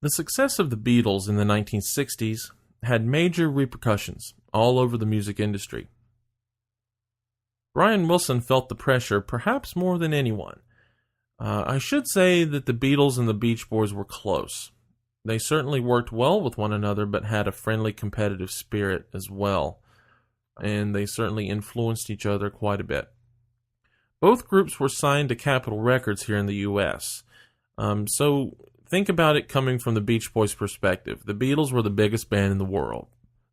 The success of the Beatles in the 1960s had major repercussions all over the music industry. Brian Wilson felt the pressure perhaps more than anyone. I should say that the Beatles and the Beach Boys were close. They certainly worked well with one another, but had a friendly competitive spirit as well, and they certainly influenced each other quite a bit. Both groups were signed to Capitol Records here in the U.S., so think about it coming from the Beach Boys' perspective. The Beatles were the biggest band in the world.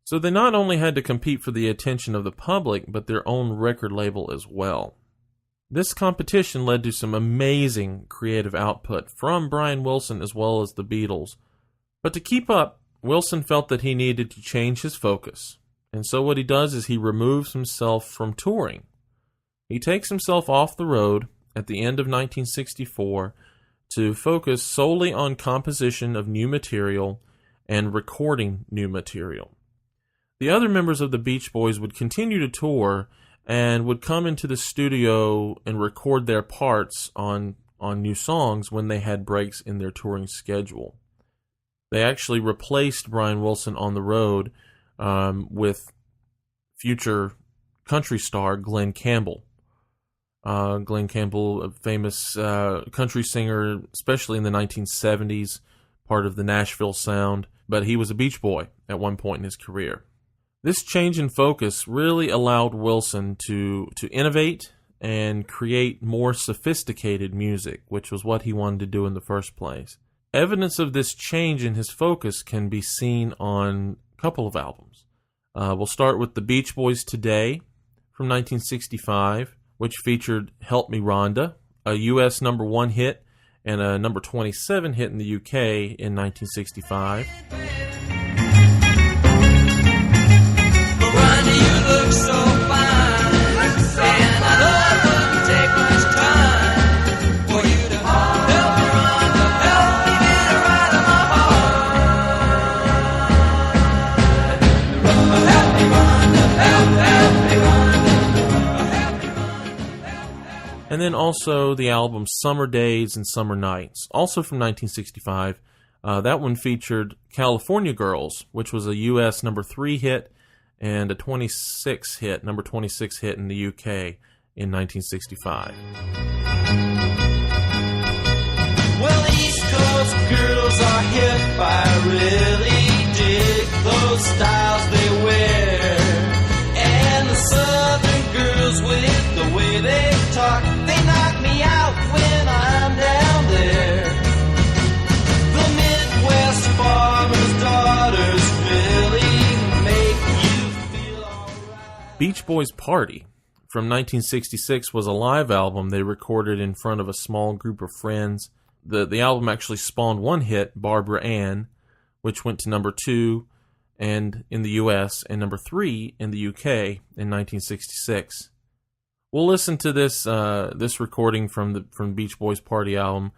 So they not only had to compete for the attention of the public, but their own record label as well. This competition led to some amazing creative output from Brian Wilson as well as the Beatles. But to keep up, Wilson felt that he needed to change his focus. And so what he does is he removes himself from touring. He takes himself off the road at the end of 1964 to focus solely on composition of new material and recording new material. The other members of the Beach Boys would continue to tour and would come into the studio and record their parts on new songs when they had breaks in their touring schedule. They actually replaced Brian Wilson on the road with future country star Glen Campbell. Glen Campbell, a famous country singer, especially in the 1970s, part of the Nashville sound, but he was a Beach Boy at one point in his career. This change in focus really allowed Wilson to innovate and create more sophisticated music, which was what he wanted to do in the first place. Evidence of this change in his focus can be seen on a couple of albums. We'll start with the Beach Boys Today from 1965, which featured Help Me Rhonda, a U.S. number 1 hit and a number 27 hit in the U.K. in 1965. Rhonda, you look so fine, and I know it wouldn't take much time for you to help me, Rhonda, help me get her out of my heart. Help me, Rhonda, help me, Rhonda. And then also the album Summer Days and Summer Nights, also from 1965. That one featured California Girls, which was a U.S. number 3 hit and a number 26 hit in the UK in 1965. Well, East Coast girls are hip, I really dig those styles they wear. And the Southern girls with the way they talk, they knock me out when I'm down there. The Midwest farmers' daughters really Beach Boys Party from 1966 was a live album they recorded in front of a small group of friends. The album actually spawned one hit, Barbara Ann, which went to number 2 and in the US and number 3 in the UK in 1966. We'll listen to this recording from the Beach Boys Party album.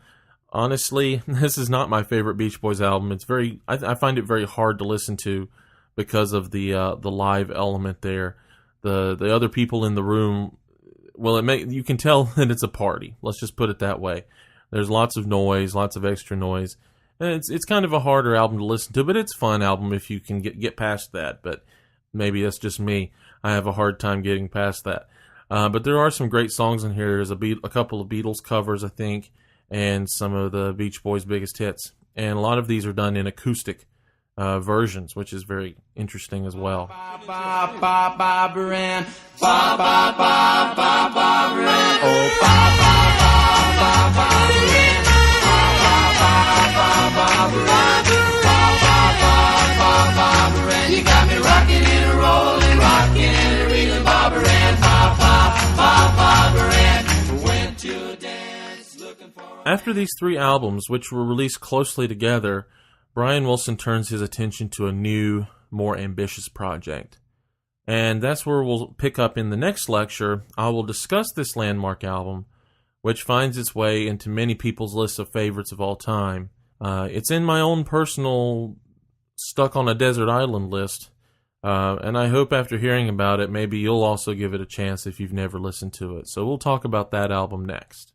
Honestly, this is not my favorite Beach Boys album. It's I find it very hard to listen to because of the live element there. The other people in the room, well, you can tell that it's a party. Let's just put it that way. There's lots of noise, lots of extra noise. And it's kind of a harder album to listen to, but it's a fun album if you can get past that. But maybe that's just me. I have a hard time getting past that. But there are some great songs in here. There's a couple of Beatles covers, I think, and some of the Beach Boys' biggest hits. And a lot of these are done in acoustic versions, which is very interesting as well. You got me rocking and rolling, rocking and reeling, Barbara Ann, Barbara Ann. Went to a dance looking for. After these 3 albums, which were released closely together, Brian Wilson turns his attention to a new, more ambitious project. And that's where we'll pick up in the next lecture. I will discuss this landmark album, which finds its way into many people's lists of favorites of all time. It's in my own personal Stuck on a Desert Island list, and I hope after hearing about it, maybe you'll also give it a chance if you've never listened to it. So we'll talk about that album next.